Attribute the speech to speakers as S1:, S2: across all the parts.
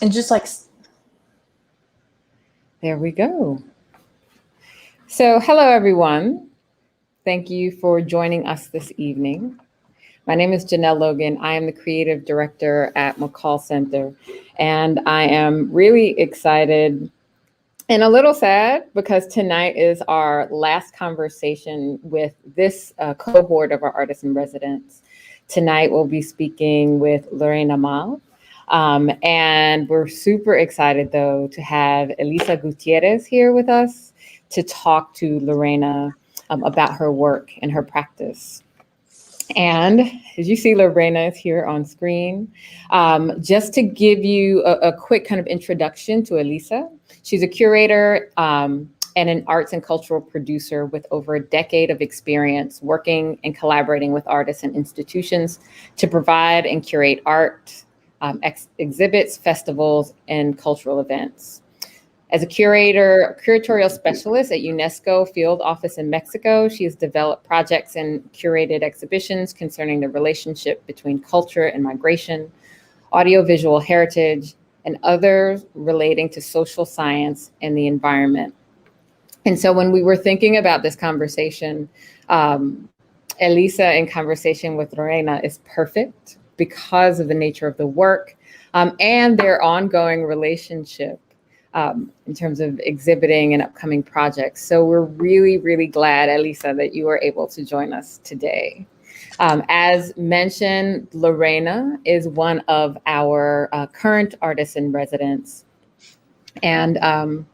S1: And just like, there we go. So hello, everyone. Thank you for joining us this evening. My name is Janelle Logan. I am the creative director at McCall Center, and I am really excited and a little sad because tonight is our last conversation with this cohort of our artists in residence. Tonight we'll be speaking with Lorena Mal. And we're super excited, though, to have Elisa Gutiérrez here with us to talk to Lorena about her work and her practice. And as you see, Lorena is here on screen. Just to give you a quick kind of introduction to Elisa, she's a curator and an arts and cultural producer with over a decade of experience working and collaborating with artists and institutions to provide and curate art, exhibits, festivals, and cultural events. As a curatorial specialist at UNESCO Field Office in Mexico, she has developed projects and curated exhibitions concerning the relationship between culture and migration, audiovisual heritage, and others relating to social science and the environment. And so when we were thinking about this conversation, Elisa in conversation with Lorena is perfect because of the nature of the work and their ongoing relationship. In terms of exhibiting and upcoming projects. So we're really, really glad, Elisa, that you were able to join us today. As mentioned, Lorena is one of our current artists in residence. And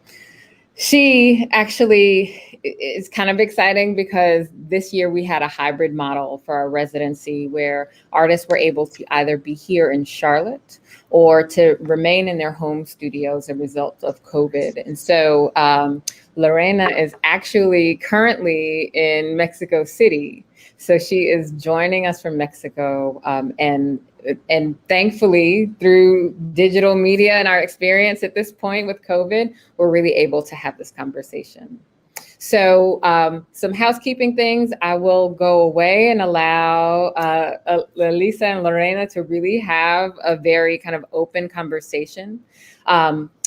S1: she actually is kind of exciting because this year we had a hybrid model for our residency where artists were able to either be here in Charlotte or to remain in their home studios as a result of COVID. And so Lorena is actually currently in Mexico City. So she is joining us from Mexico, and thankfully through digital media and our experience at this point with COVID, we're really able to have this conversation. So some housekeeping things. I will go away and allow Elisa and Lorena to really have a very kind of open conversation.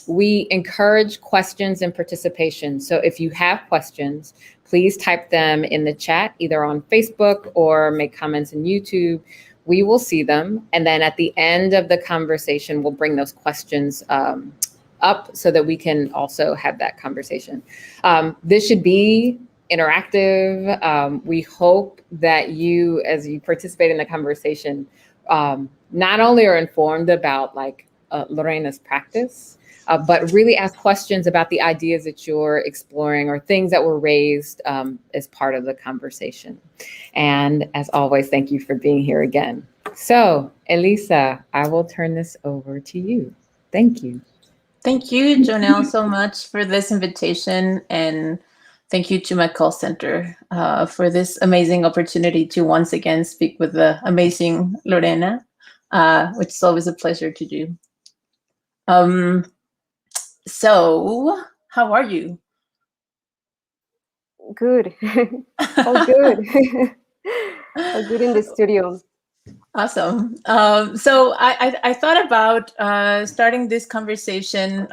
S1: We encourage questions and participation. So if you have questions, please type them in the chat, either on Facebook or make comments in YouTube. We will see them. And then at the end of the conversation, we'll bring those questions up so that we can also have that conversation. This should be interactive. We hope that you, as you participate in the conversation, not only are informed about like Lorena's practice, but really ask questions about the ideas that you're exploring or things that were raised as part of the conversation. And as always, thank you for being here again. So, Elisa, I will turn this over to you. Thank you.
S2: Thank you, Janelle, so much for this invitation. And thank you to McCall Center for this amazing opportunity to once again speak with the amazing Lorena, which is always a pleasure to do. So, how are you?
S3: Good. All good. All good in the studio.
S2: Awesome. So I thought about starting this conversation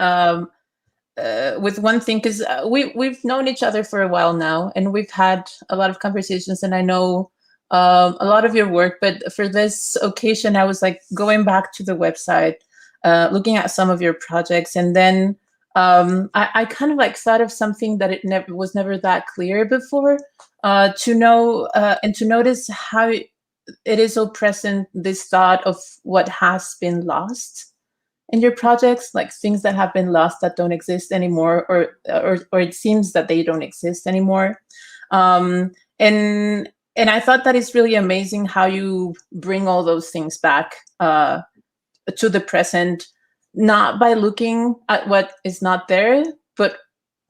S2: with one thing, because we've known each other for a while now, and we've had a lot of conversations, and I know a lot of your work. But for this occasion, I was like going back to the website, looking at some of your projects, and then I kind of like thought of something that it was never that clear before, to know and to notice how it is so present, this thought of what has been lost in your projects, like things that have been lost that don't exist anymore, or it seems that they don't exist anymore. And I thought that it's really amazing how you bring all those things back to the present, not by looking at what is not there, but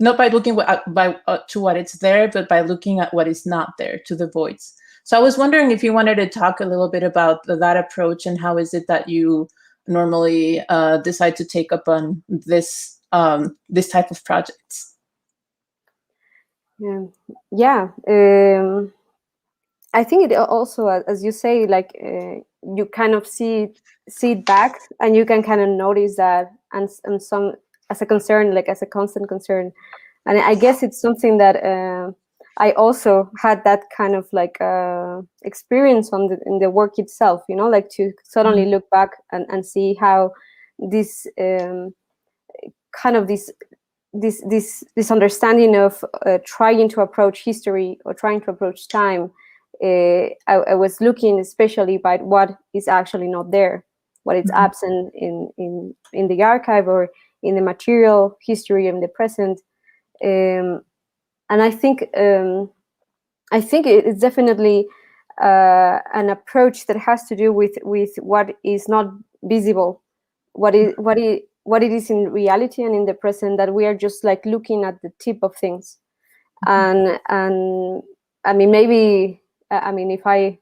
S2: not by looking to what it's there, but by looking at what is not there, to the voids. So I was wondering if you wanted to talk a little bit about that approach, and how is it that you normally decide to take up on this type of projects?
S3: Yeah. I think it also, as you say, like you kind of see it back, and you can kind of notice that and some as a concern, like as a constant concern. And I guess it's something that I also had that kind of like experience in the work itself, you know, like to suddenly look back and see how this kind of this understanding of trying to approach history or trying to approach time. I was looking especially by what is actually not there, what is absent in the archive or in the material history of the present. And I think it's definitely an approach that has to do with what is not visible, what it is in reality and in the present, that we are just like looking at the tip of things. And I mean, maybe if I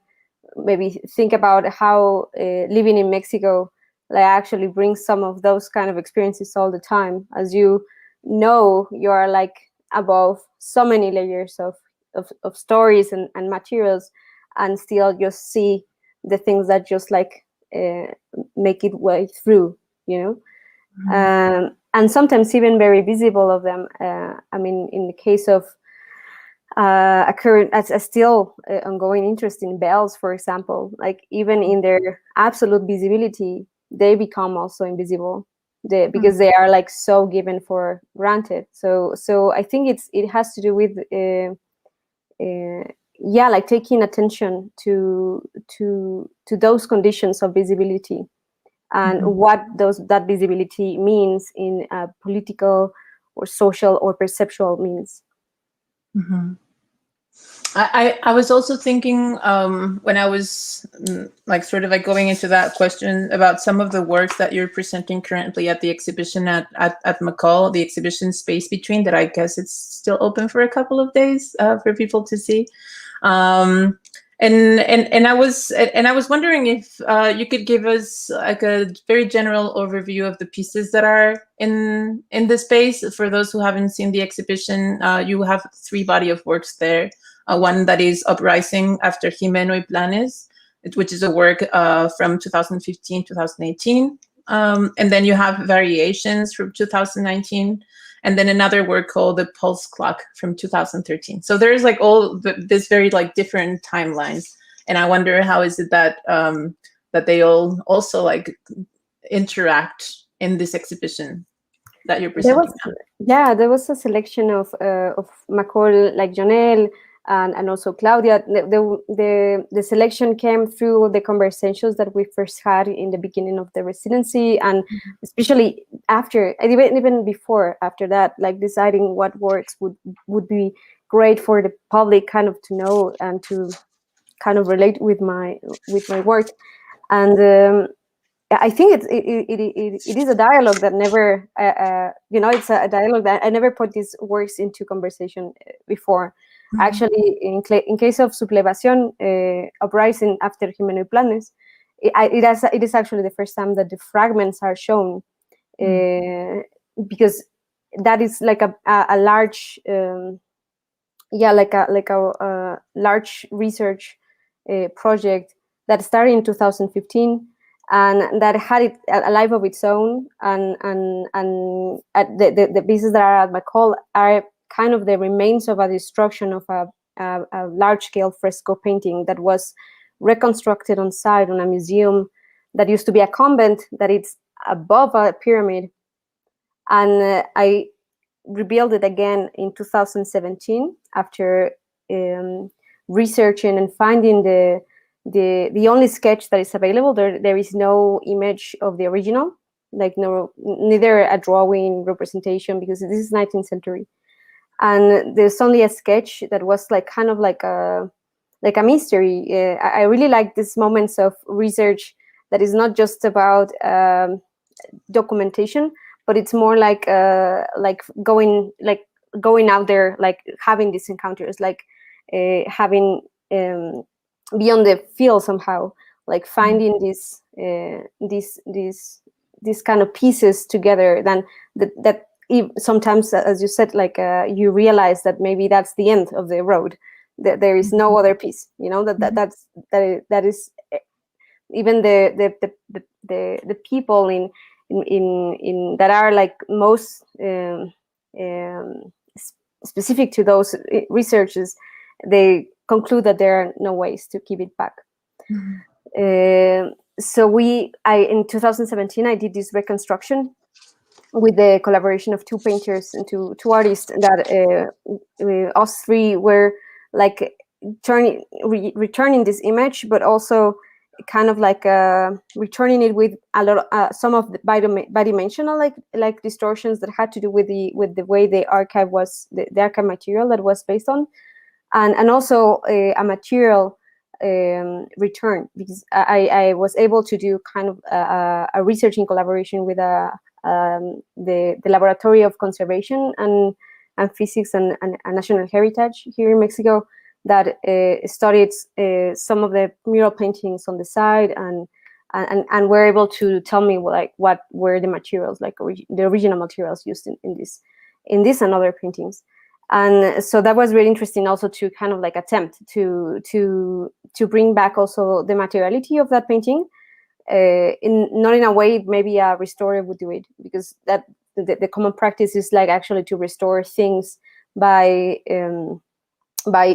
S3: maybe think about how living in Mexico like actually brings some of those kind of experiences all the time. As you know, you are like above so many layers of stories and materials, and still just see the things that just like make it way through, you know. And sometimes even very visible of them. I mean, in the case of a still ongoing interest in bells, for example, like even in their absolute visibility, they become also invisible because they are like so given for granted. So I think it has to do with like taking attention to those conditions of visibility and what that visibility means in political or social or perceptual means.
S2: I was also thinking when I was like sort of like going into that question about some of the works that you're presenting currently at the exhibition at McCall, the exhibition Space Between, that I guess it's still open for a couple of days for people to see. And I was wondering if you could give us like a very general overview of the pieces that are in the space. For those who haven't seen the exhibition, you have 3 body of works there. One that is Uprising After Jimeno y Planes, which is a work from 2015, 2018. And then you have Variations from 2019. And then another work called The Pulse Clock from 2013. So there's like all this very like different timelines. And I wonder how is it that that they all also like interact in this exhibition that you're presenting now?
S3: There was a selection of McCall, like Jonelle, and also Claudia. The selection came through the conversations that we first had in the beginning of the residency, and especially after, even before, after that, like deciding what works would be great for the public kind of to know and to kind of relate with my work. And I think it is a dialogue that never, it's a dialogue that I never put these works into conversation before. Actually, in case of Sublevación, Uprising After Jimeno y Planes, it is actually the first time that the fragments are shown, because that is like a large, large research project that started in 2015. And that had a life of its own, and the pieces that are at McCall are kind of the remains of a destruction of a large-scale fresco painting that was reconstructed on site on a museum that used to be a convent that it's above a pyramid. And I rebuilt it again in 2017 after researching and finding the only sketch that is available. There is no image of the original, like neither a drawing representation, because this is 19th century. And there's only a sketch that was like kind of like a mystery. I really like these moments of research that is not just about documentation, but it's more like going out there, like having these encounters, like having beyond the field somehow, like finding these kind of pieces together. Then that sometimes, as you said, like you realize that maybe that's the end of the road. That there is no other piece. You know, that is even the people in that are like most specific to those researches, they conclude that there are no ways to keep it back. So in 2017, I did this reconstruction with the collaboration of two painters and two artists, that us three were like returning this image, but also kind of like returning it with a lot of, some of the bidimensional like distortions that had to do with the way the archive was, the archive material that was based on, and also a material return, because I was able to do kind of a research in collaboration with the Laboratory of Conservation and Physics and National Heritage here in Mexico, that studied some of the mural paintings on the side, and were able to tell me like what were the materials, like the original materials used in this and other paintings. And so that was really interesting also to kind of like attempt to bring back also the materiality of that painting, not in a way maybe a restorer would do it, because that the common practice is like actually to restore things by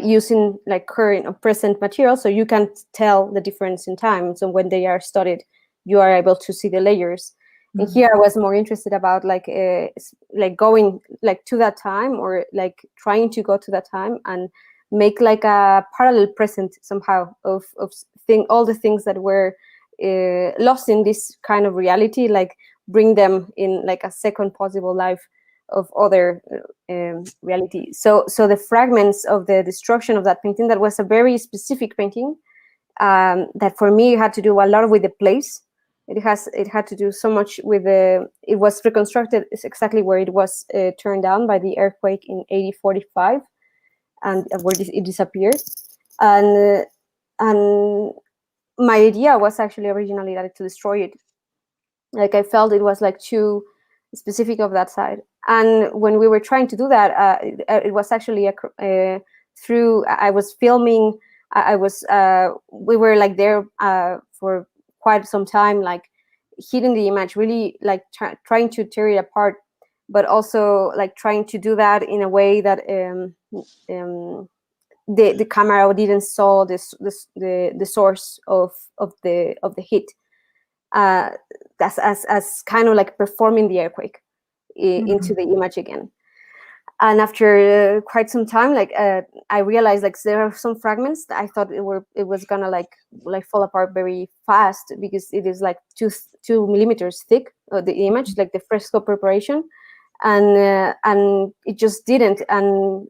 S3: using like current or present material, so you can tell the difference in time. So when they are studied, you are able to see the layers. Mm-hmm. And here I was more interested about like going like to that time, or like trying to go to that time and make like a parallel present somehow of all the things that were lost in this kind of reality, like bring them in like a second possible life of other reality. So the fragments of the destruction of that painting, that was a very specific painting, that for me had to do a lot with the place. It had to do so much with it was reconstructed exactly where it was turned down by the earthquake in 1845, and where it disappeared. And my idea was actually originally that to destroy it. Like I felt it was like too specific of that side. And when we were trying to do that, it was actually through, I was filming, we were like there for quite some time, like hitting the image, really like trying to tear it apart, but also like trying to do that in a way that the camera didn't saw the source of the heat, as kind of like performing the earthquake into the image again. And after quite some time, like I realized like there are some fragments that I thought it was gonna like fall apart very fast, because it is like 2 millimeters thick, the image, like the fresco preparation, and it just didn't. And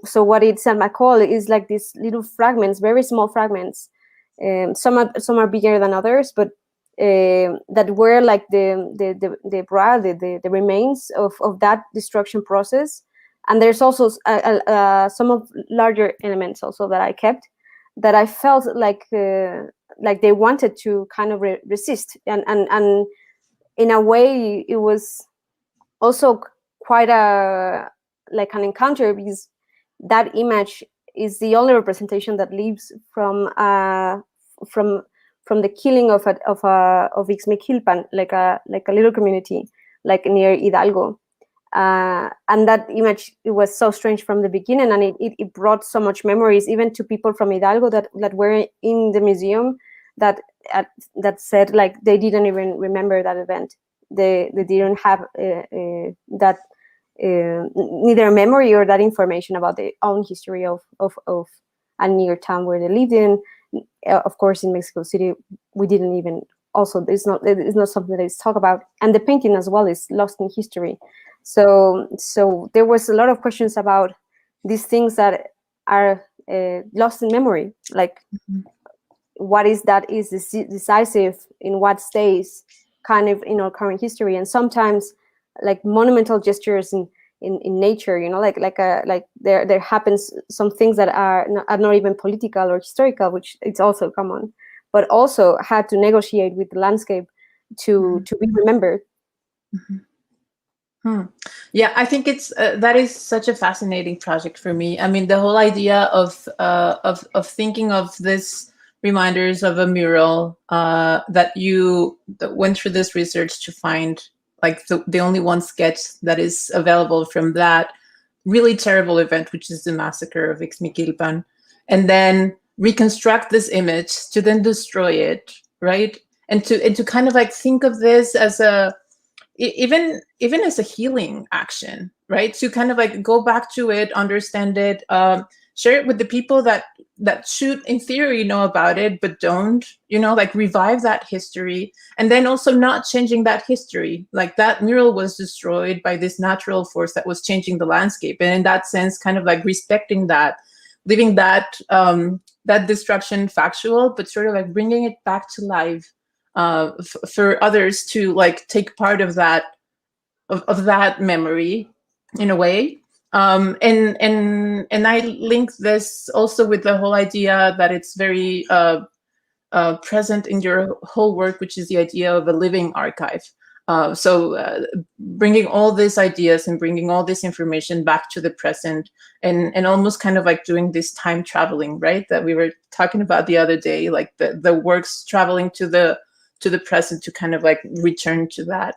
S3: so what it's at my call is like these little fragments, very small fragments. Some are bigger than others, but that were like the remains of that destruction process. And there's also some of larger elements also that I kept, that I felt like they wanted to kind of resist, and in a way it was also quite like an encounter, because that image is the only representation that lives from the killing of Ixmiquilpan, like a little community, like near Hidalgo. And that image, it was so strange from the beginning, and it brought so much memories, even to people from Hidalgo that were in the museum, that said like they didn't even remember that event. They didn't have that neither memory or that information about their own history of a near town where they lived in. Of course, in Mexico City, we didn't even. Also, it's not something that is talked about, and the painting as well is lost in history. So there was a lot of questions about these things that are lost in memory, like what is that is decisive in what stays kind of in our current history. And sometimes like monumental gestures in nature, like there happens some things that are not even political or historical, which it's also common, but also had to negotiate with the landscape to be remembered.
S2: Yeah, I think it's that is such a fascinating project for me. I mean, the whole idea of thinking of this reminders of a mural that went through this research to find like the only one sketch that is available from that really terrible event, which is the massacre of Ixmiquilpan, and then reconstruct this image to then destroy it, right? And to kind of like think of this as even as a healing action, right? To kind of like go back to it, understand it, share it with the people that should in theory know about it but don't, like revive that history, and then also not changing that history. Like that mural was destroyed by this natural force that was changing the landscape, and in that sense kind of like respecting that, leaving that that destruction factual, but sort of like bringing it back to life for others to like take part of that of that memory in a way. And I link this also with the whole idea that it's very present in your whole work, which is the idea of a living archive. So bringing all these ideas and bringing all this information back to the present, and almost kind of like doing this time traveling, right? That we were talking about the other day, like the works traveling to the present to kind of like return to that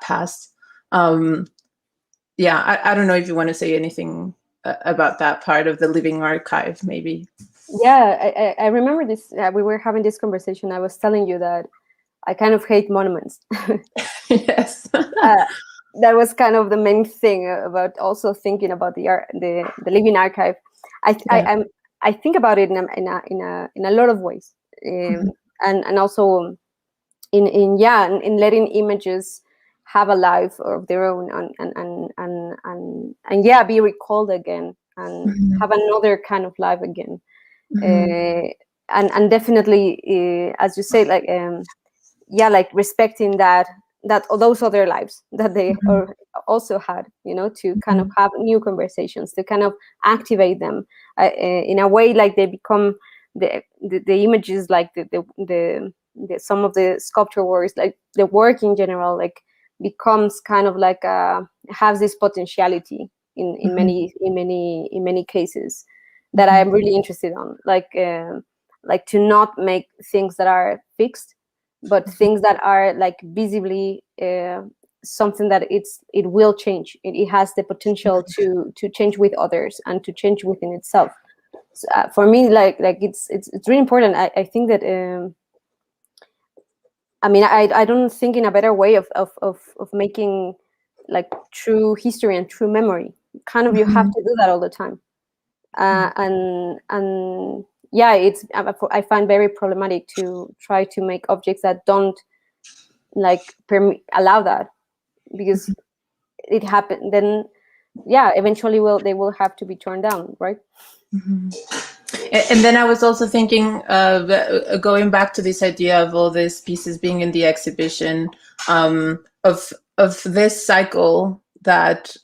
S2: past. Yeah, I don't know if you want to say anything about that part of the living archive, maybe.
S3: Yeah, I remember this. We were having this conversation. I was telling you that I kind of hate monuments.
S2: Yes.
S3: That was kind of the main thing about also thinking about the living archive. I think about it in a lot of ways, and also in letting images have a life of their own, and yeah, be recalled again and have another kind of life again. And definitely, as you say, like like respecting that those other lives that they also had, to kind of have new conversations, to kind of activate them in a way, like they become the images, like the some of the sculpture works, like the work in general, like becomes kind of like has this potentiality in many cases that I'm really interested on, like to not make things that are fixed, but things that are like visibly something that it will change. It has the potential to change with others and to change within itself. So, for me, like it's really important. I think that I mean, I don't think in a better way of making like true history and true memory. Kind of, you have to do that all the time, and yeah, I find very problematic to try to make objects that don't like allow that, because it happened. Then, yeah, eventually they will have to be torn down, right?
S2: And then I was also thinking of going back to this idea of all these pieces being in the exhibition, of this cycle that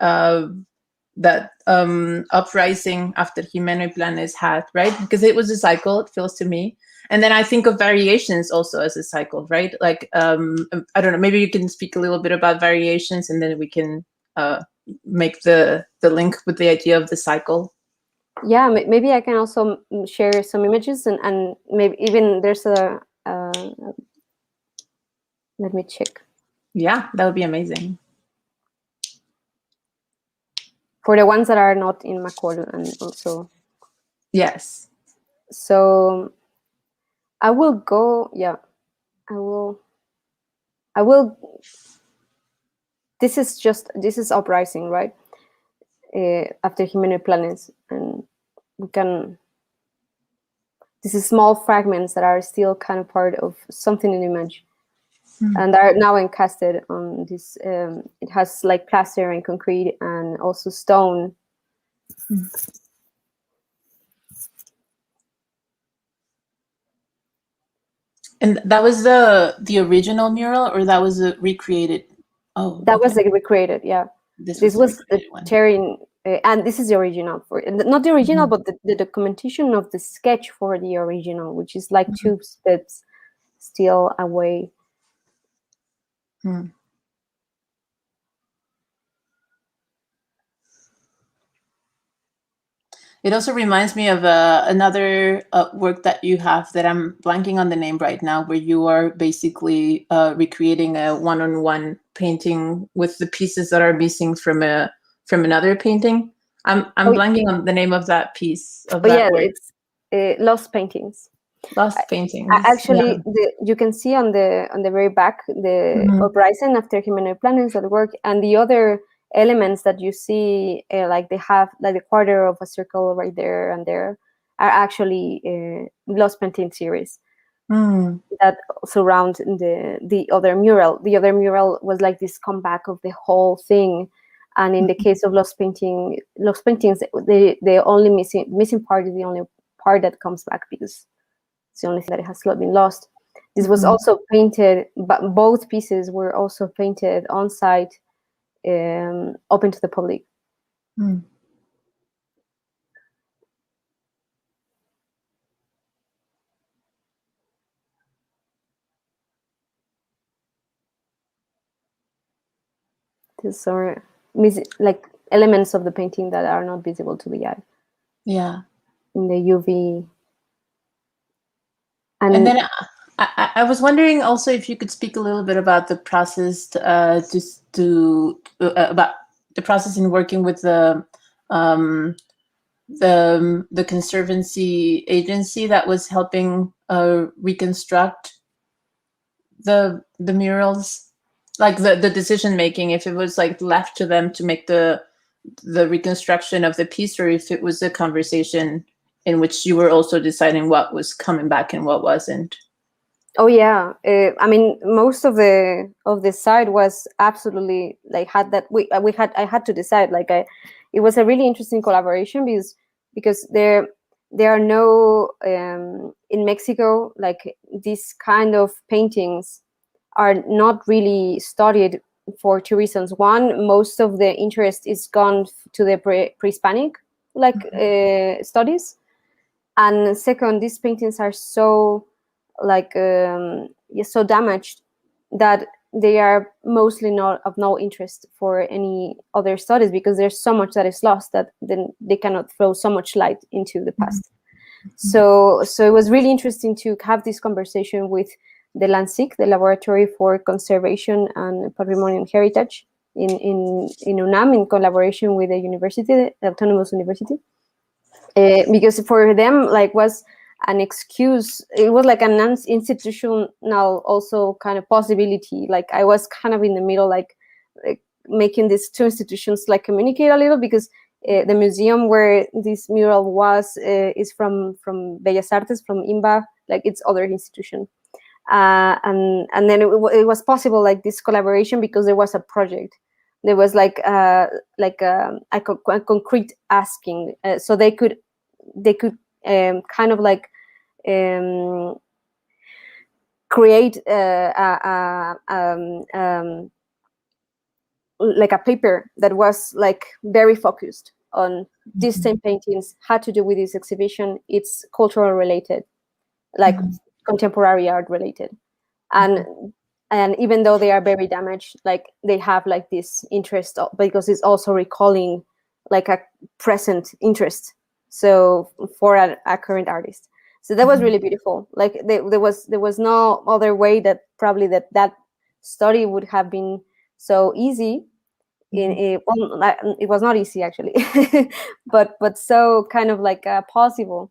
S2: uprising after Jimeno y Planes had, right? Because it was a cycle, it feels to me. And then I think of variations also as a cycle, right? Like, I don't know, maybe you can speak a little bit about variations, and then we can make the link with the idea of the cycle.
S3: Yeah, maybe I can also share some images, and maybe even there's a let me check.
S2: Yeah, that would be amazing.
S3: For the ones that are not in Macol, and also.
S2: Yes.
S3: So I will go, yeah, I will. This is uprising, right? After Jimeno y Planes, and we can. This is small fragments that are still kind of part of something in the image, and are now encasted on this. It has like plaster and concrete and also stone.
S2: And that was the original mural, or that was a recreated? Oh,
S3: that was like recreated. Yeah, this was the Terry, and this is the original, for not the original, but the documentation of the sketch for the original, which is like 2 steps still away.
S2: It also reminds me of another work that you have that I'm blanking on the name right now, where you are basically recreating a one-on-one painting with the pieces that are missing from another painting. I'm blanking on the name of that piece of that work.
S3: It's Lost Paintings.
S2: Lost Paintings.
S3: Actually, you can see on the very back the uprising after humanoid planets at work, and the other elements that you see, like they have like the quarter of a circle right there and there, are actually Lost Painting series that surround the other mural. The other mural was like this comeback of the whole thing, and in the case of Lost Paintings, the only missing part is the only part that comes back because it's the only thing that has been lost. This was also painted, but both pieces were also painted on site, open to the public. These are like elements of the painting that are not visible to the eye.
S2: Yeah.
S3: In the UV.
S2: And then I was wondering also if you could speak a little bit about the process, about the process in working with the Conservancy agency that was helping reconstruct the murals, like the decision making, if it was like left to them to make the reconstruction of the piece, or if it was a conversation in which you were also deciding what was coming back and what wasn't.
S3: Oh yeah, I mean, most of the side was absolutely like I had to decide. Like it was a really interesting collaboration because there are no in Mexico, like these kind of paintings are not really studied for two reasons. One, most of the interest is gone to the pre-Hispanic like studies, and second, these paintings are so like so damaged that they are mostly not of no interest for any other studies, because there's so much that is lost that then they cannot throw so much light into the past. So it was really interesting to have this conversation with the LANSIC, the Laboratory for Conservation and Patrimonial Heritage in UNAM, in collaboration with the university, the Autonomous University, because for them, like, was an excuse. It was like an institutional also kind of possibility. Like I was kind of in the middle, like making these two institutions like communicate a little, because the museum where this mural was is from Bellas Artes, from IMBA, like it's other institution. And then it was possible, like this collaboration, because there was a project. There was like a concrete asking, so they could kind of like create like a paper that was like very focused on these same paintings, had to do with this exhibition. It's cultural related, like contemporary art related, and even though they are very damaged, like they have like this interest because it's also recalling like a present interest, so for a current artist. So that was really beautiful. Like there was no other way that probably that study would have been so easy. It was not easy actually, but so kind of like possible,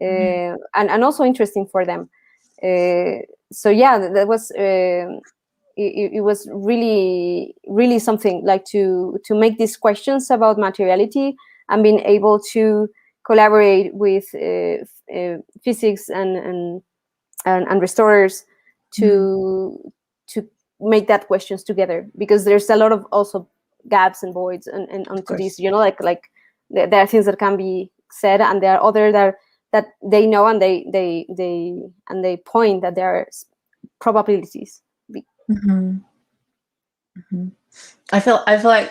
S3: and also interesting for them. So yeah, that was it was really something, like to make these questions about materiality and being able to collaborate with physics and restorers to make that questions together, because there's a lot of also gaps and voids and onto this, like there are things that can be said, and there are other that they know, and they point that there are probabilities.
S2: I feel like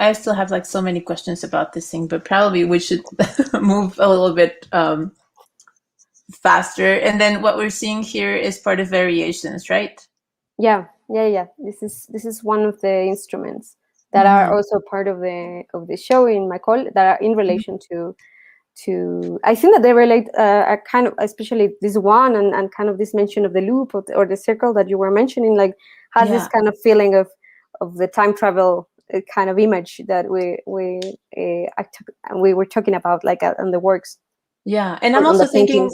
S2: I still have like so many questions about this thing, but probably we should move a little bit faster. And then what we're seeing here is part of variations, right?
S3: Yeah. This is one of the instruments that are also part of the show in McCall, that are in relation to I think that they relate a kind of, especially this one and kind of this mention of the loop or the circle that you were mentioning, like has this kind of feeling of the time travel kind of image that we were talking about, like on the works.
S2: Yeah, and I'm also thinking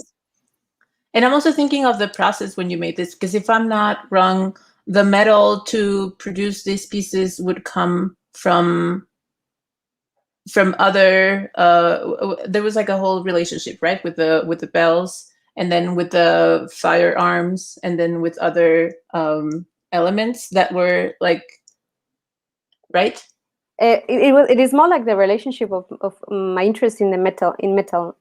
S2: of the process when you made this, because if I'm not wrong, the metal to produce these pieces would come from other. There was like a whole relationship, right, with the bells, and then with the firearms, and then with other elements that were like, right.
S3: It is more like the relationship of my interest in the metal in metal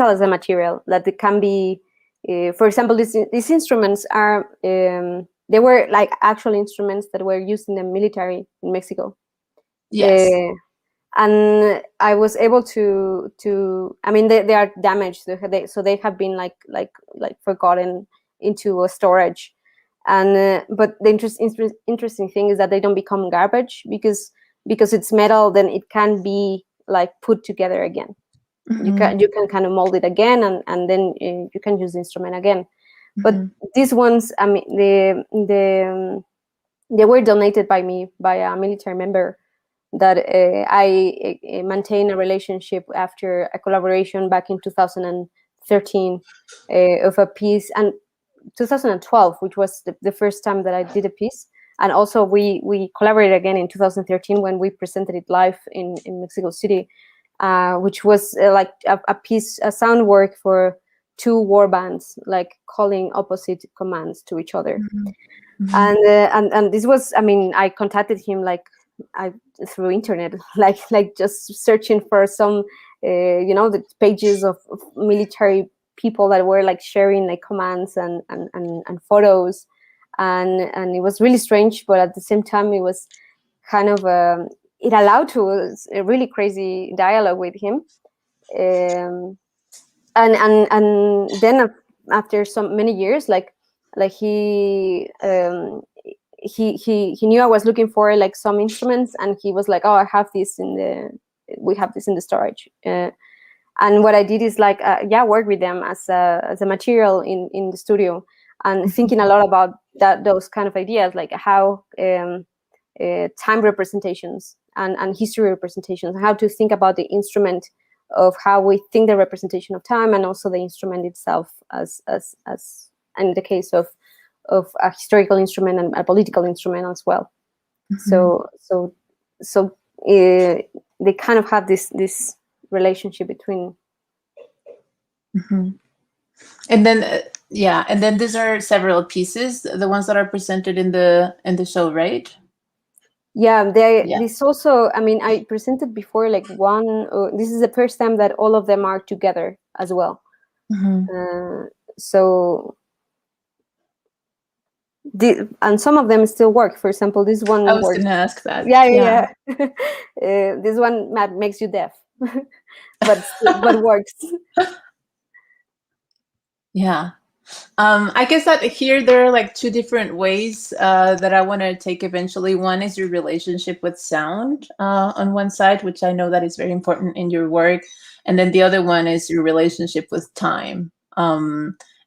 S3: as a material, that it can be, for example, these instruments are they were like actual instruments that were used in the military in Mexico.
S2: Yes.
S3: And I was able to I mean, they are damaged, so they have been like forgotten into a storage. And but the interesting thing is that they don't become garbage, because it's metal, then it can be like put together again.
S2: Mm-hmm.
S3: You can kind of mold it again, and then you can use the instrument again. But these ones, I mean, they were donated by me, by a military member that I maintain a relationship after a collaboration back in 2013 of a piece, and 2012, which was the first time that I did a piece. And also we collaborated again in 2013 when we presented it live in Mexico City, which was like a piece, a sound work for two war bands, like calling opposite commands to each other. And this was, I mean, I contacted him like through internet, like just searching for some the pages of military people that were like sharing like commands and photos, and it was really strange, but at the same time it was kind of it allowed to a really crazy dialogue with him. And then after so many years, like he knew I was looking for like some instruments, and he was like, oh, we have this in the storage. And what I did is like work with them as a material in the studio, and thinking a lot about those kind of ideas, like how time representations and history representations, how to think about the instrument, of how we think the representation of time, and also the instrument itself as in the case of a historical instrument and a political instrument as well. So they kind of have this relationship between.
S2: And then and then these are several pieces, the ones that are presented in the show, right?
S3: This also, I mean, I presented before like one. This is the first time that all of them are together as well. So and some of them still work. For example, this one.
S2: I was going to ask that.
S3: Yeah. This one makes you deaf, but works.
S2: Yeah. I guess that here there are like two different ways that I want to take eventually. One is your relationship with sound on one side, which I know that is very important in your work. And then the other one is your relationship with time.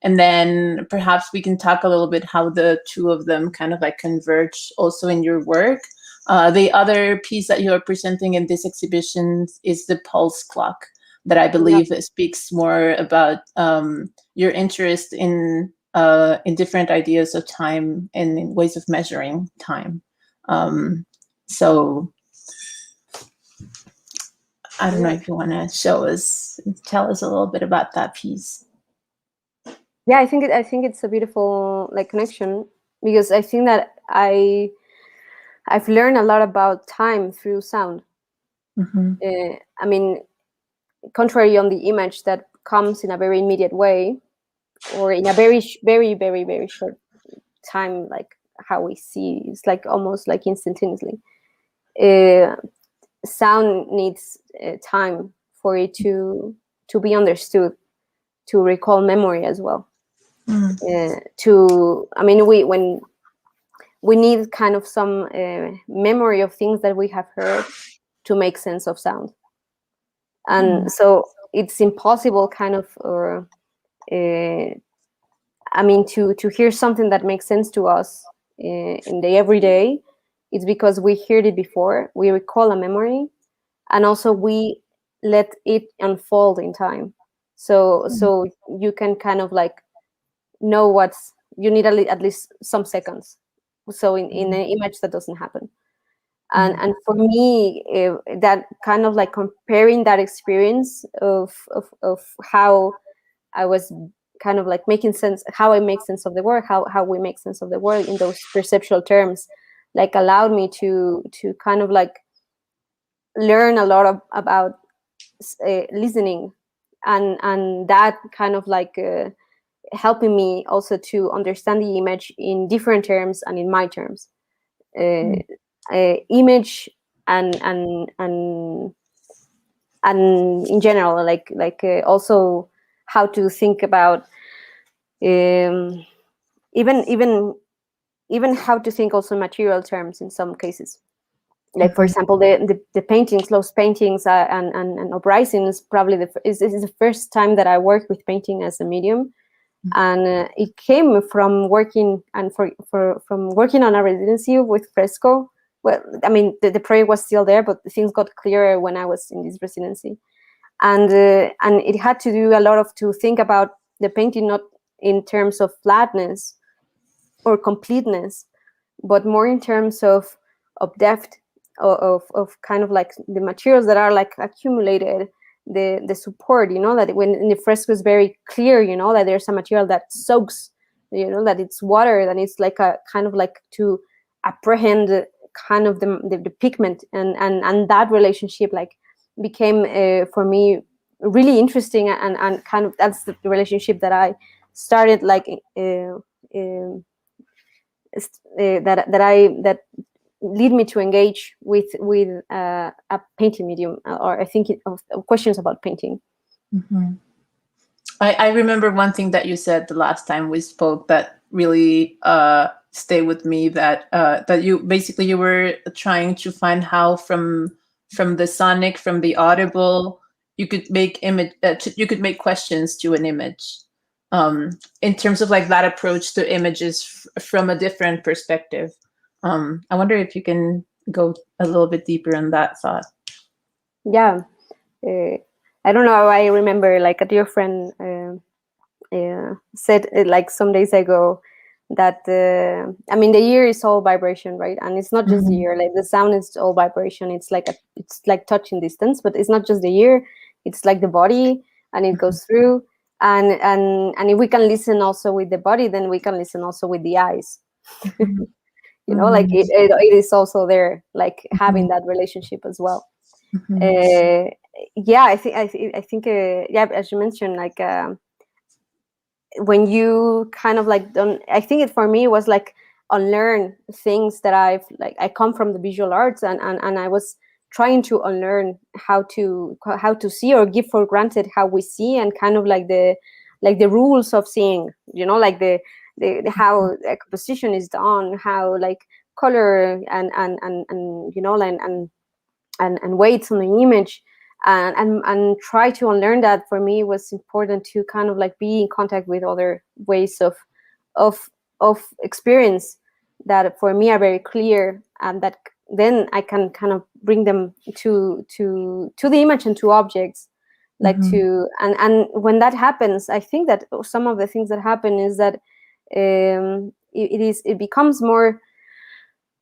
S2: And then perhaps we can talk a little bit how the two of them kind of like converge also in your work. The other piece that you are presenting in this exhibition is the pulse clock, that I believe speaks more about your interest in different ideas of time and in ways of measuring time. So I don't know if you want to tell us a little bit about that piece.
S3: Yeah, I think it's a beautiful like connection, because I think that I've learned a lot about time through sound. I mean, contrary on the image that comes in a very immediate way, or in a very very very very short time, like how we see, it's like almost like instantaneously. Sound needs time for it to be understood, to recall memory as well. I mean, when we need kind of some memory of things that we have heard to make sense of sound. And so it's impossible kind of, or I mean, to hear something that makes sense to us in the everyday. It's because we heard it before, we recall a memory, and also we let it unfold in time. So you can kind of like know what's, you need at least some seconds. So in an image that doesn't happen. And for me, that kind of like comparing that experience of how I was kind of like making sense, how I make sense of the world, how we make sense of the world in those perceptual terms, like allowed me to kind of like learn a lot about listening, and that kind of like helping me also to understand the image in different terms and in my terms. Image and in general, like also how to think about even how to think also material terms in some cases. Like for example, the paintings, Lowe's paintings, and uprisings, probably this is the first time that I worked with painting as a medium, and it came from working from working on a residency with fresco. Well, I mean, the project was still there, but things got clearer when I was in this residency, and it had to do a lot to think about the painting not in terms of flatness or completeness, but more in terms of depth, of kind of like the materials that are like accumulated, the support, that when in the fresco is very clear, that there's a material that soaks, that it's water, that it's like a kind of like to apprehend kind of the pigment, and that relationship like became for me really interesting, and kind of that's the relationship that I started like that lead me to engage with a painting medium, or I think of questions about painting.
S2: I remember one thing that you said the last time we spoke that really stayed with me, that that you were trying to find how from the sonic, from the audible, you could make you could make questions to an image, in terms of like that approach to images from a different perspective. I wonder if you can go a little bit deeper on that thought.
S3: Yeah, I don't know. I remember like a dear friend said like some days ago that I mean, the ear is all vibration, right? And it's not just the ear. Like the sound is all vibration. It's like touching distance, but it's not just the ear. It's like the body, and it goes through. And if we can listen also with the body, then we can listen also with the eyes. Like it is also there, like having that relationship as well. Yeah, I think yeah, as you mentioned, like when you kind of like don't, I think it for me was like unlearn things that I come from the visual arts, and I was trying to unlearn how to see or give for granted how we see, and kind of like the rules of seeing, like the how the composition is done, how like color and weights on the image, and try to unlearn that. For me was important to kind of like be in contact with other ways of experience that for me are very clear, and that then I can kind of bring them to the image and to objects, like to and when that happens, I think that some of the things that happen is that it becomes more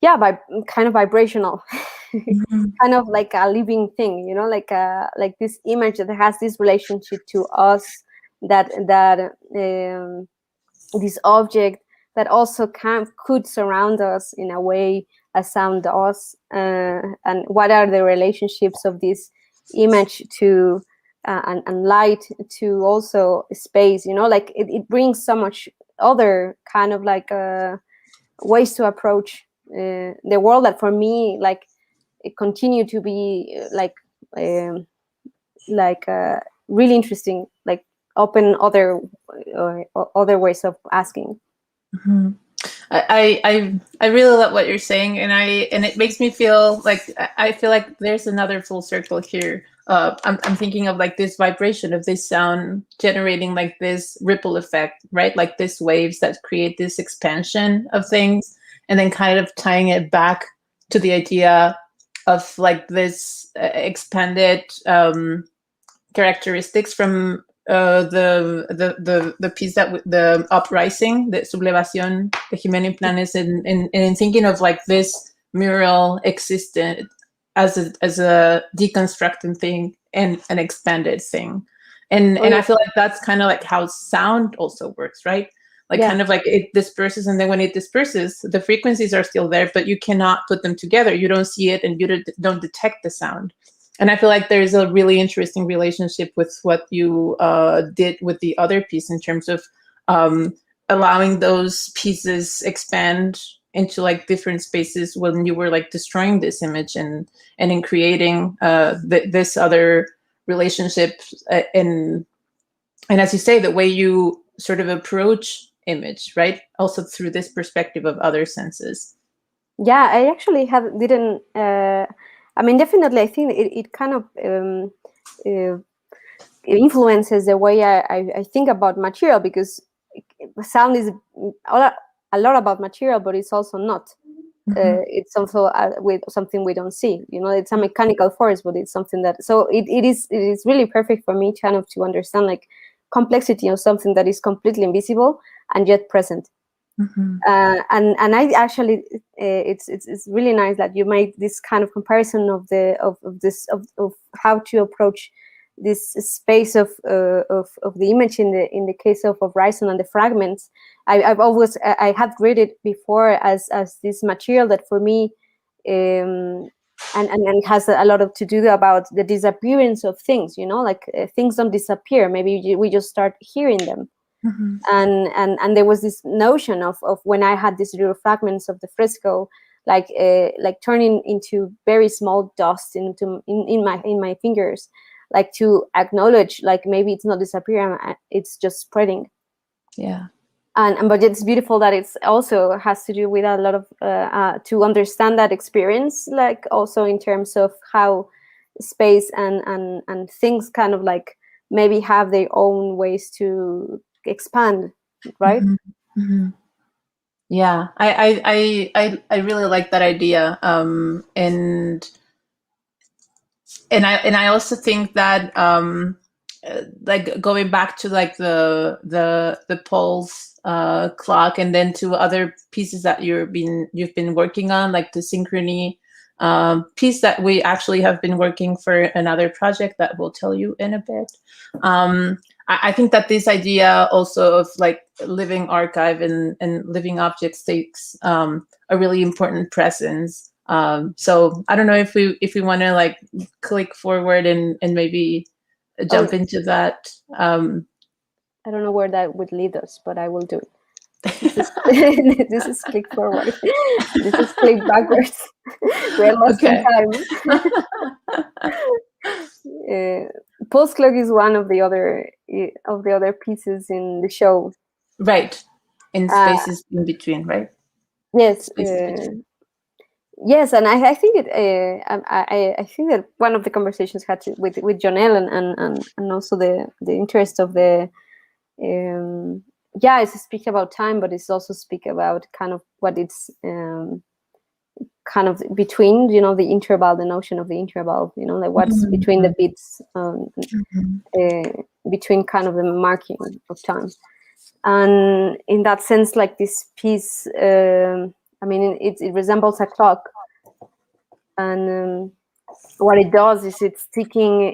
S3: kind of vibrational. Kind of like a living thing, like this image that has this relationship to us, that this object that also could surround us in a way as sound does, and what are the relationships of this image to and light to also space, like it brings so much other kind of like ways to approach the world, that for me like it continued to be really interesting, like open other ways of asking.
S2: I really love what you're saying, and it makes me feel like there's another full circle here I'm thinking of like this vibration of this sound generating like this ripple effect, right? Like these waves that create this expansion of things, and then kind of tying it back to the idea of like this expanded characteristics from the piece that the uprising, the sublevación de Jiménez Planes, and in thinking of like this mural existed as a deconstructing thing and an expanded thing, and I feel like that's kind of like how sound also works, right? Like kind of like it disperses, and then when it disperses, the frequencies are still there, but you cannot put them together. You don't see it, and you don't detect the sound. And I feel like there's a really interesting relationship with what you did with the other piece in terms of allowing those pieces expand into like different spaces when you were like destroying this image and in creating this other relationship. And as you say, the way you sort of approach image, right? Also through this perspective of other senses.
S3: Yeah, I actually didn't. I mean, definitely, I think it kind of influences the way I think about material, because sound is a lot about material, but it's also not. It's also with something we don't see. You know, it's a mechanical force, but it's something that. So it is really perfect for me, kind of, to understand like complexity of something that is completely invisible and yet present. And I actually, it's really nice that you made this kind of comparison of how to approach this space of the image in the case of Horizon and the fragments. I had read it before as this material that for me and has a lot to do about the disappearance of things. You know, like things don't disappear. Maybe we just start hearing them. And there was this notion of when I had these little fragments of the fresco, like turning into very small dust in my fingers, like to acknowledge, like maybe it's not disappearing, it's just spreading.
S2: Yeah.
S3: But it's beautiful that it's also has to do with a lot of to understand that experience, like also in terms of how space and things kind of like maybe have their own ways to expand, right?
S2: Yeah, I really like that idea, and I also think that like going back to like the pulse clock, and then to other pieces that you've been working on, like the synchrony piece that we actually have been working for another project that we'll tell you in a bit. I think that this idea also of like living archive and living objects takes a really important presence. So I don't know if we want to like click forward and maybe jump into that.
S3: I don't know where that would lead us, but I will do it. This is click forward. This is click backwards. We're lost in time. Pulse clock is one of the other pieces in the show.
S2: Right, in spaces in between, right?
S3: Yes. Yes, and I think I think that one of the conversations had with Jonelle and also the interest of the it's speak about time, but it's also speak about kind of what it's kind of between, you know, the interval, the notion of the interval, you know, like what's between the beats, between kind of the marking of time. And in that sense, like this piece, I mean, it resembles a clock, and what it does is it's ticking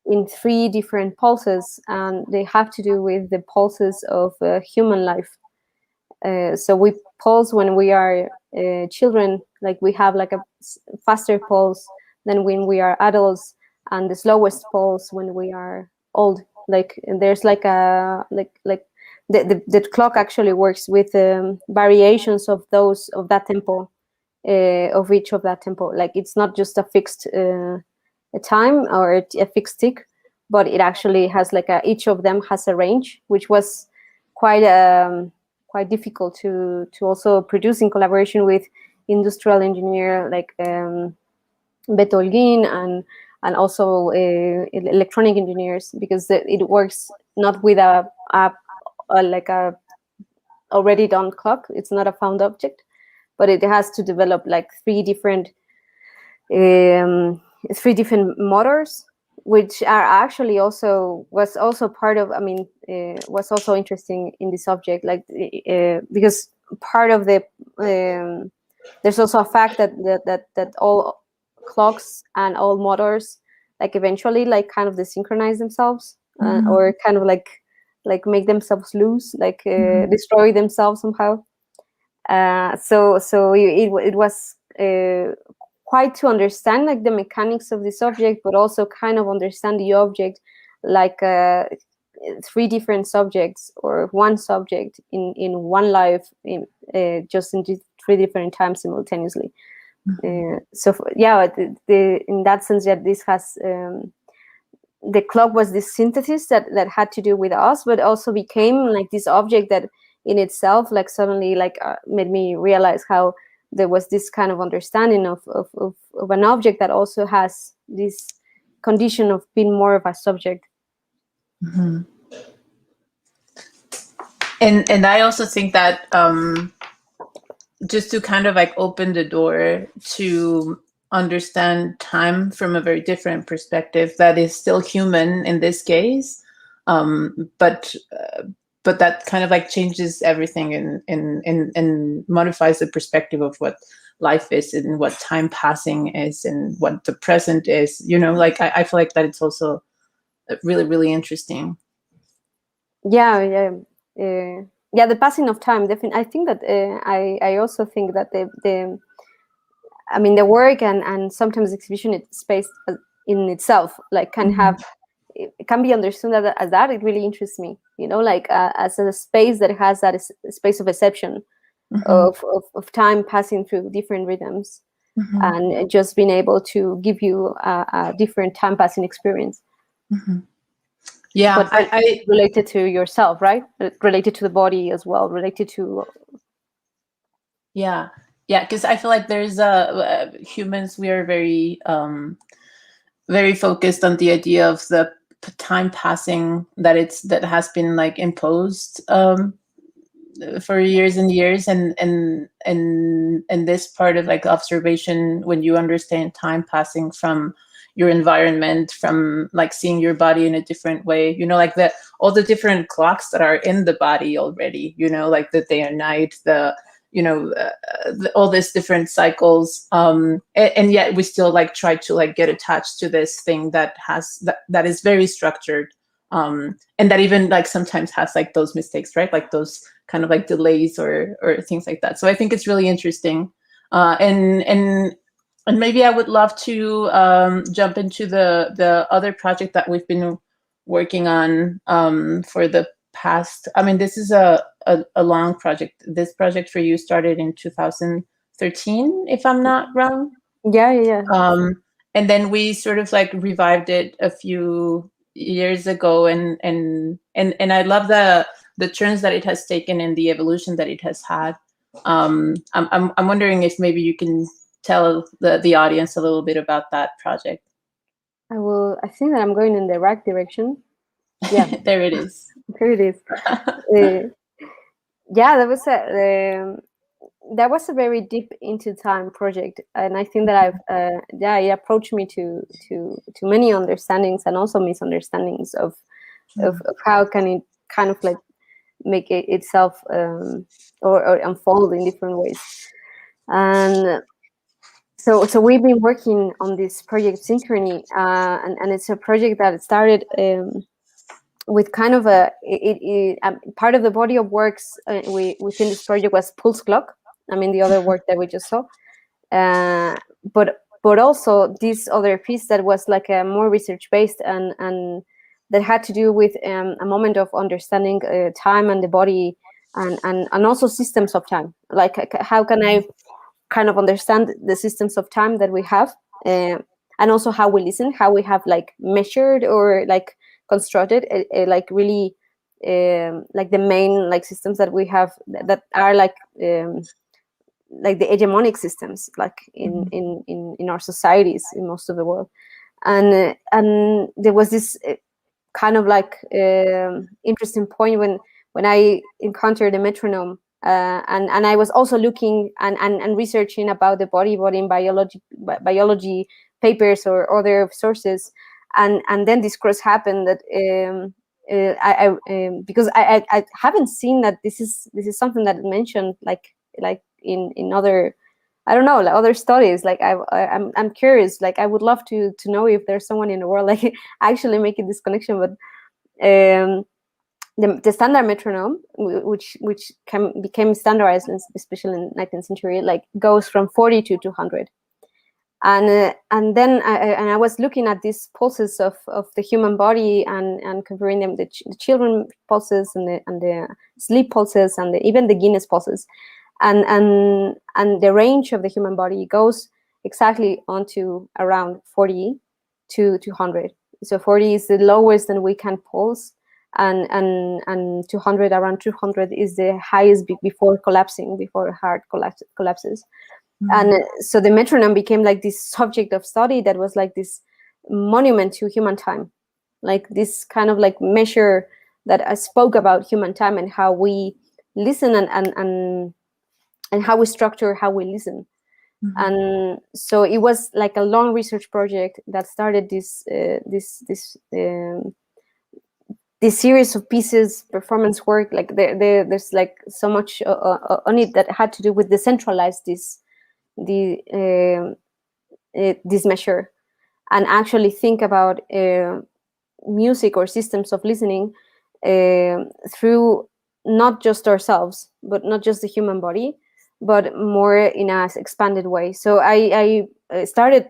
S3: in 3 different pulses, and they have to do with the pulses of human life. So we pulse when we are children, like we have like a faster pulse than when we are adults, and the slowest pulse when we are old. Like there's like a the clock actually works with variations of that tempo, of each of that tempo. Like it's not just a fixed a time or a fixed tick, but it actually has like each of them has a range, which was quite difficult to also produce in collaboration with industrial engineer like Beto Holguín and also electronic engineers, because it works not with a like a already done clock. It's not a found object, but it has to develop like three different motors, which are actually was also part of, was also interesting in this object, like because part of the there's also a fact that all clocks and all motors like eventually like kind of desynchronize themselves, or kind of like make themselves loose, like destroy themselves somehow. So it was quite to understand like the mechanics of this object, but also kind of understand the object like three different subjects, or one subject in one life, just in three different times simultaneously. So yeah, in that sense, that this has the clock was this synthesis that had to do with us, but also became like this object that in itself like suddenly like made me realize how there was this kind of understanding of an object that also has this condition of being more of a subject.
S2: And I also think that just to kind of like open the door to understand time from a very different perspective that is still human in this case, but that kind of like changes everything and modifies the perspective of what life is and what time passing is and what the present is. Like I feel like that it's also really, really interesting.
S3: Yeah. The passing of time, definitely. I think that I also think that the work and sometimes exhibition space in itself like can have, it can be understood as that. It really interests me, like as a space that has that space of exception, of time passing through different rhythms, and just being able to give you a different time passing experience.
S2: Yeah,
S3: but I related to yourself, right? Related to the body as well, related to.
S2: Yeah, because I feel like there's humans, we are very very focused on the idea of the time passing that has been like imposed for years and years, and this part of like observation, when you understand time passing from your environment, from like seeing your body in a different way, like all the different clocks that are in the body already, like the day and night, all these different cycles, and yet we still like try to like get attached to this thing that is very structured, and that even like sometimes has like those mistakes, right? Like those kind of like delays or things like that. So I think it's really interesting, and maybe I would love to jump into the other project that we've been working on for the past. This is a long project. This project for you started in 2013, if I'm not wrong.
S3: Yeah.
S2: And then we sort of like revived it a few years ago, and I love the turns that it has taken and the evolution that it has had. I'm wondering if maybe you can tell the audience a little bit about that project.
S3: I will. I think that I'm going in the right direction. Yeah.
S2: There it is.
S3: There it is. Yeah, that was a very deep into time project, and I think that it approached me to many understandings and also misunderstandings of how can it kind of like make it itself or unfold in different ways. And so we've been working on this project Synchrony, and it's a project that started with kind of part of the body of works within this project was pulse clock. The other work that we just saw, but also this other piece that was like a more research based and that had to do with a moment of understanding time and the body and also systems of time. Like how can I kind of understand the systems of time that we have, and also how we listen, how we have like measured or like constructed like really like the main like systems that we have that are like the hegemonic systems like in our societies in most of the world. and there was this kind of like interesting point when I encountered the metronome, and I was also looking and researching about the body in biology papers or other sources, and then this cross happened that because I haven't seen that this is something that mentioned like in other, I don't know, like other studies. Like I'm curious. Like I would love to know if there's someone in the world like actually making this connection. But the standard metronome, which became standardized, especially in 19th century, like goes from 40 to 200. And then I was looking at these pulses of the human body and comparing them the children pulses and the sleep pulses and even the Guinness pulses, and the range of the human body goes exactly onto around 40 to 200. So 40 is the lowest that we can pulse, and 200, around 200 is the highest before collapsing, before heart collapses. And so the metronome became like this subject of study that was like this monument to human time, like this kind of like measure that spoke about human time and how we listen and how we structure how we listen. And so it was like a long research project that started this series of pieces, performance work. Like there's like so much on it that had to do with decentralize this measure and actually think about music or systems of listening through not just ourselves, but not just the human body, but more in an expanded way. So I started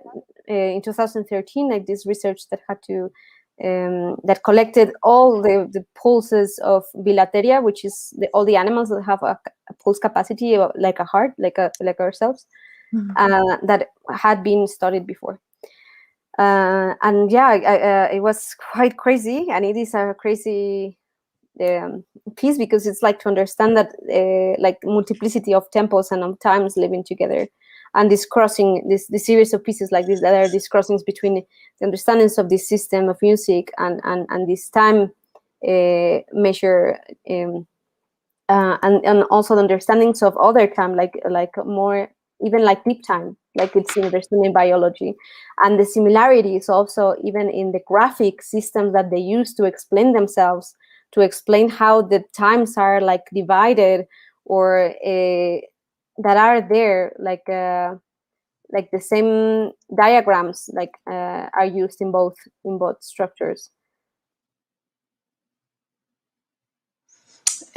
S3: in 2013 like this research that had to that collected all the pulses of Bilateria, which is all the animals that have a pulse capacity like a heart, like ourselves, that had been studied before. And yeah, it was quite crazy, and it is a crazy piece because it's like to understand that like multiplicity of tempos and of times living together, and this crossing, this series of pieces like this that are these crossings between the understandings of this system of music and this time measure, and also the understandings of other time, like more even like deep time, like it's understood in biology. And the similarities also even in the graphic systems that they use to explain themselves, to explain how the times are like divided or that are there, like the same diagrams like are used in both structures.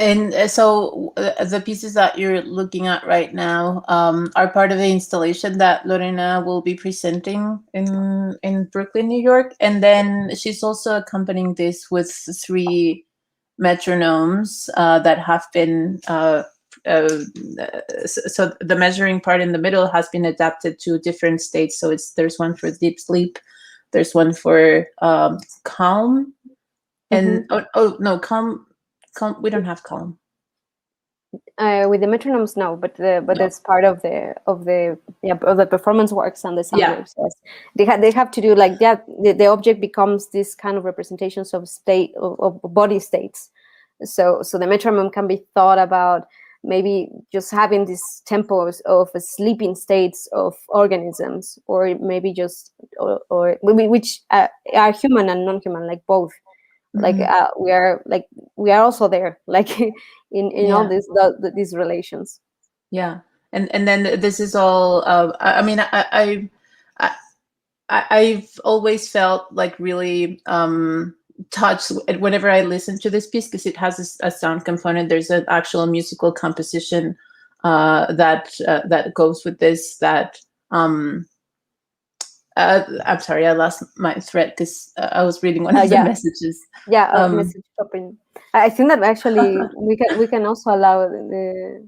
S2: And so the pieces that you're looking at right now are part of the installation that Lorena will be presenting in Brooklyn, New York. And then she's also accompanying this with 3 metronomes that have been, so the measuring part in the middle has been adapted to different states. So there's one for deep sleep, there's one for calm, and calm. We don't have calm.
S3: With the metronomes, no, but it's part of the performance works and the samplers. Yes. They have to do like that. The object becomes this kind of representations of state of body states. So the metronome can be thought about maybe just having these tempos of sleeping states of organisms, or maybe just or which are human and non-human, like both. Like we are also there, like in all these relations.
S2: Yeah, and then this is all. I mean, I've always felt like really touched whenever I listen to this piece, because it has a sound component. There's an actual musical composition that goes with this. That I'm sorry, I lost my thread because I was reading one of the messages.
S3: Message popping. I think that actually we can also allow the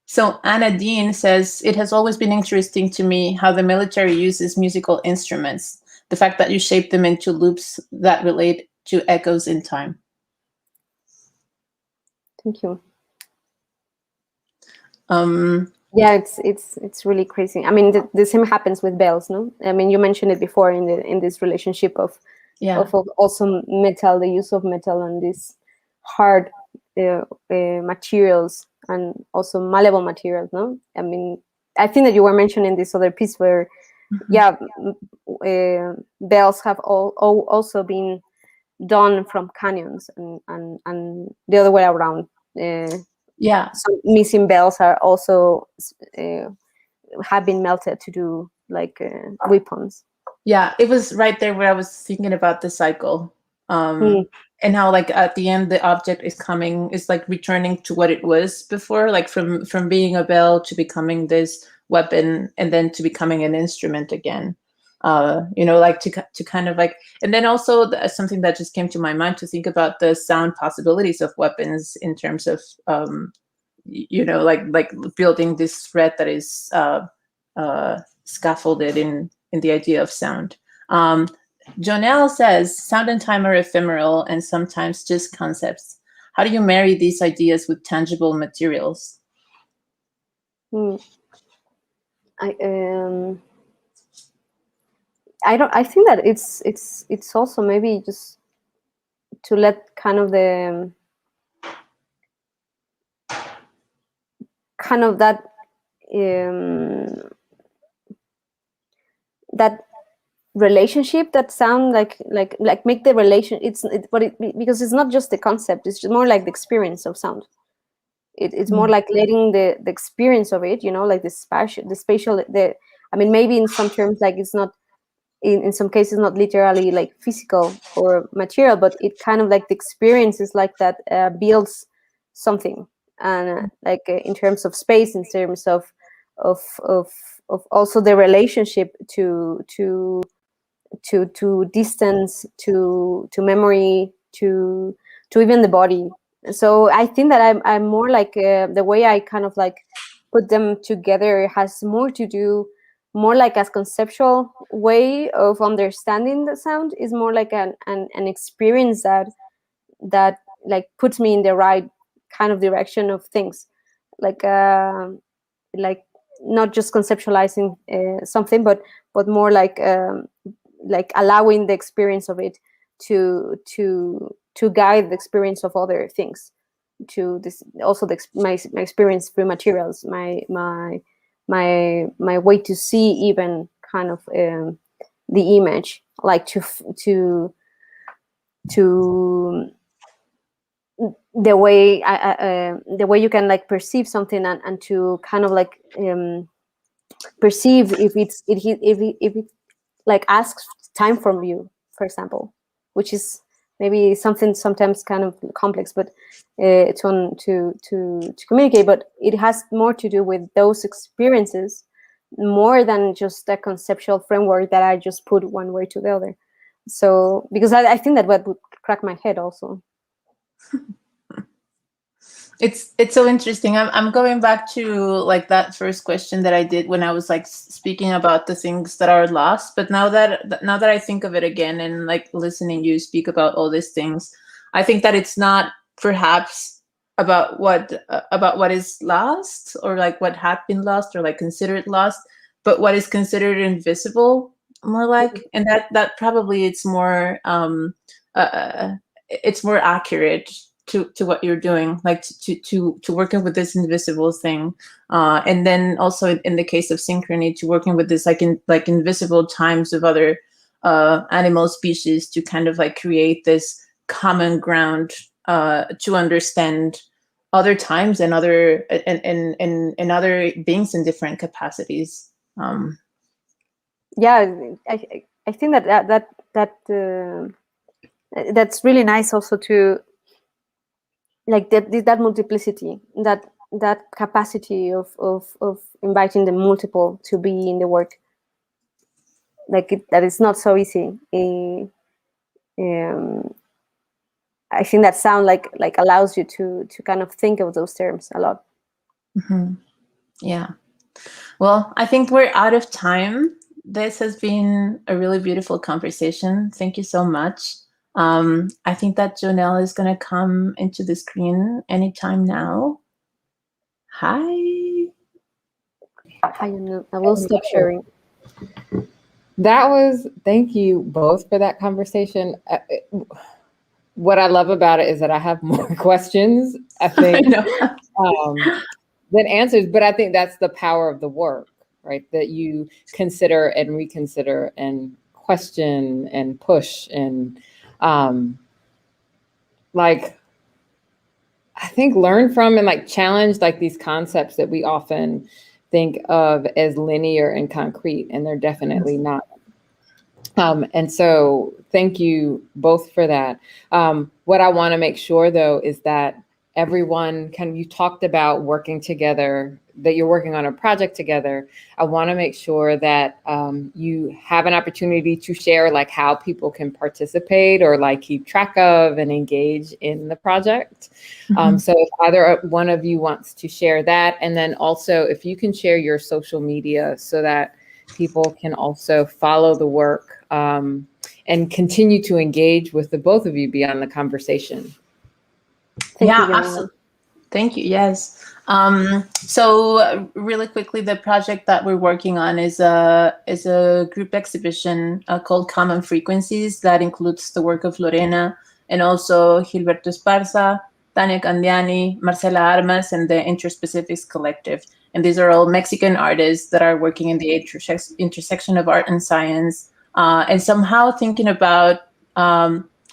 S2: So Anna Dean says, it has always been interesting to me how the military uses musical instruments, the fact that you shape them into loops that relate to echoes in time.
S3: Thank you. Yeah, it's really crazy. I mean, the same happens with bells, no? I mean, you mentioned it before in this relationship of also metal, the use of metal and these hard materials and also malleable materials, no? I mean, I think that you were mentioning this other piece where, bells have also been done from canyons and the other way around. Some missing bells are also have been melted to do like weapons.
S2: Yeah, it was right there where I was thinking about the cycle, and how like at the end the object is like returning to what it was before, like from being a bell to becoming this weapon and then to becoming an instrument again. Like to kind of like, and then also something that just came to my mind to think about the sound possibilities of weapons in terms of like building this thread that is scaffolded in the idea of sound. Jonelle says, sound and time are ephemeral and sometimes just concepts. How do you marry these ideas with tangible materials?
S3: I think that it's also maybe just to let kind of that that relationship, that sound like make the relation, because it's not just the concept, it's just more like the experience of sound. It's more like letting the experience of it, like the spatial, I mean, maybe in some terms, like it's not in some cases not literally like physical or material, but it kind of like the experience is like that builds something, and like in terms of space, in terms of also the relationship to distance, to memory, to even the body. So I think that I'm more like the way I kind of like put them together has more to do more like as conceptual way of understanding the sound, is more like an experience that like puts me in the right kind of direction of things, like not just conceptualizing something, but more like allowing the experience of it to guide the experience of other things, to this also my experience through materials, my way to see even kind of the image, like to the way the way you can like perceive something, and to kind of like perceive if it like asks time from you, for example, which is maybe something sometimes kind of complex, but to communicate. But it has more to do with those experiences more than just a conceptual framework that I just put one way to the other. So because I think that what would crack my head also.
S2: It's so interesting. I'm going back to like that first question that I did when I was like speaking about the things that are lost. But now that I think of it again and like listening you speak about all these things, I think that it's not perhaps about what is lost, or like what had been lost, or like considered lost, but what is considered invisible, more like. And that probably it's more accurate to what you're doing, like to working with this invisible thing, and then also in the case of synchrony, to working with this like invisible times of other animal species, to kind of like create this common ground to understand other times and other and other beings in different capacities.
S3: Yeah, I think that's really nice also to like that multiplicity, that capacity of inviting the multiple to be in the work, like that is not so easy. I think that sound like allows you to kind of think of those terms a lot.
S2: Mm-hmm. Yeah. Well, I think we're out of time. This has been a really beautiful conversation. Thank you so much. I think that Jonelle is going to come into the screen anytime now. Hi.
S3: I will stop sharing.
S1: Thank you both for that conversation. What I love about it is that I have more questions, I think, than answers, but I think that's the power of the work, right? That you consider and reconsider and question and push and I think learn from and challenge these concepts that we often think of as linear and concrete, and they're definitely not. And so thank you both for that. What I want to make sure, though, is that everyone you talked about working together, that you're working on a project together. I want to make sure that you have an opportunity to share how people can participate or keep track of and engage in the project. So if either one of you wants to share that, and then also if you can share your social media so that people can also follow the work and continue to engage with the both of you beyond the conversation.
S3: Thank you,
S2: absolutely. Thank you. Yes. So really quickly, the project that we're working on is a group exhibition called Common Frequencies that includes the work of Lorena and also Gilberto Esparza, Tania Candiani, Marcela Armas, and the Interspecifics Collective. And these are all Mexican artists that are working in the intersection of art and science, and somehow thinking about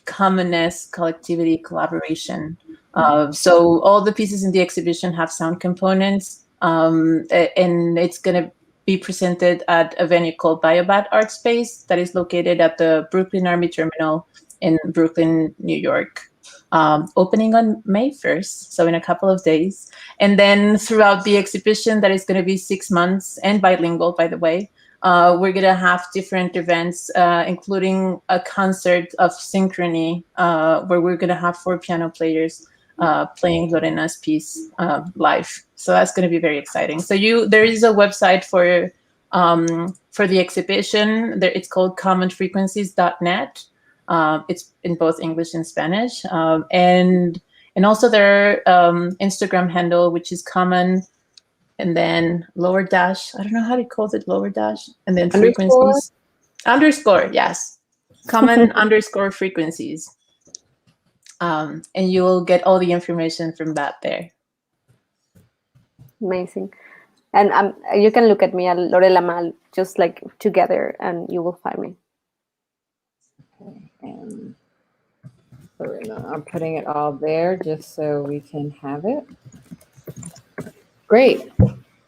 S2: commonness, collectivity, collaboration. So all the pieces in the exhibition have sound components, and it's going to be presented at a venue called Biobat Art Space that is located at the Brooklyn Army Terminal in Brooklyn, New York. Opening on May 1st, so in a couple of days. And then throughout the exhibition, that is going to be 6 months and bilingual, by the way, we're going to have different events, including a concert of synchrony, where we're going to have 4 piano players playing Lorena's piece live. So that's going to be very exciting. So there is a website for the exhibition. It's called commonfrequencies.net. It's in both English and Spanish, and also their Instagram handle, which is common, and then lower dash. I don't know how to call it, lower dash, and then frequencies underscore. Yes, common underscore frequencies, and you will get all the information from that there.
S3: Amazing. And you can look at me at Lorena Mal, just together, and you will find me.
S1: And I'm putting it all there just so we can have it. Great.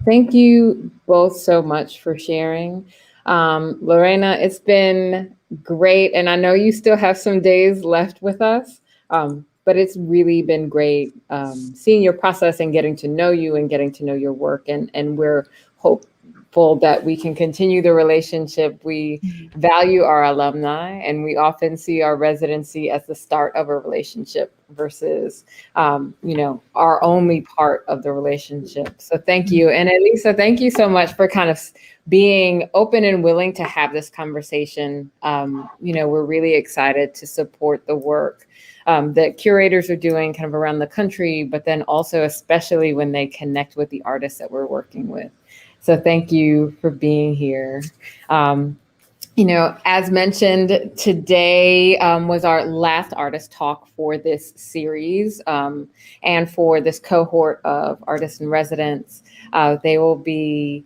S1: Thank you both so much for sharing. Lorena, it's been great. And I know you still have some days left with us, but it's really been great seeing your process and getting to know you and getting to know your work. And we're hopeful that we can continue the relationship. We value our alumni, and we often see our residency as the start of a relationship versus, our only part of the relationship. So thank you. And Elisa, thank you so much for kind of being open and willing to have this conversation. We're really excited to support the work that curators are doing kind of around the country, but then also especially when they connect with the artists that we're working with. So thank you for being here. As mentioned, today was our last artist talk for this series and for this cohort of artists in residence. They will be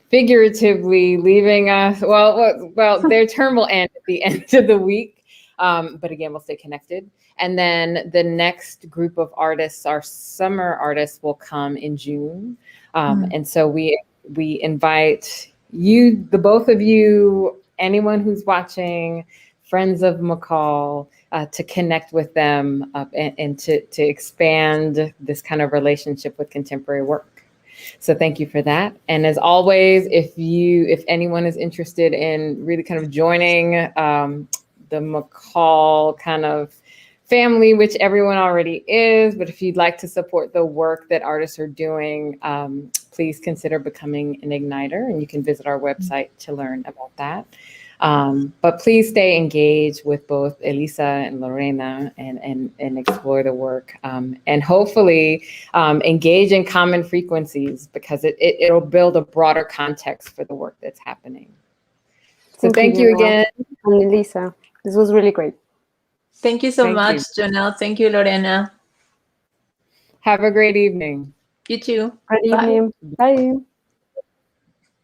S1: figuratively leaving us. Well, their term will end at the end of the week. But again, we'll stay connected. And then the next group of artists, our summer artists, will come in June. And so we invite you, the both of you, anyone who's watching, friends of McCall, to connect with them and to expand this kind of relationship with contemporary work. So thank you for that. And as always, if anyone is interested in really kind of joining the McCall kind of family, which everyone already is, but if you'd like to support the work that artists are doing, please consider becoming an igniter, and you can visit our website to learn about that. But please stay engaged with both Elisa and Lorena and explore the work. And hopefully engage in common frequencies, because it'll build a broader context for the work that's happening. So thank you again.
S3: And Elisa, this was really great.
S2: Thank you so much, Janelle. Thank you, Lorena.
S1: Have a great evening.
S2: You too.
S3: Great
S2: Bye.
S3: evening. Bye.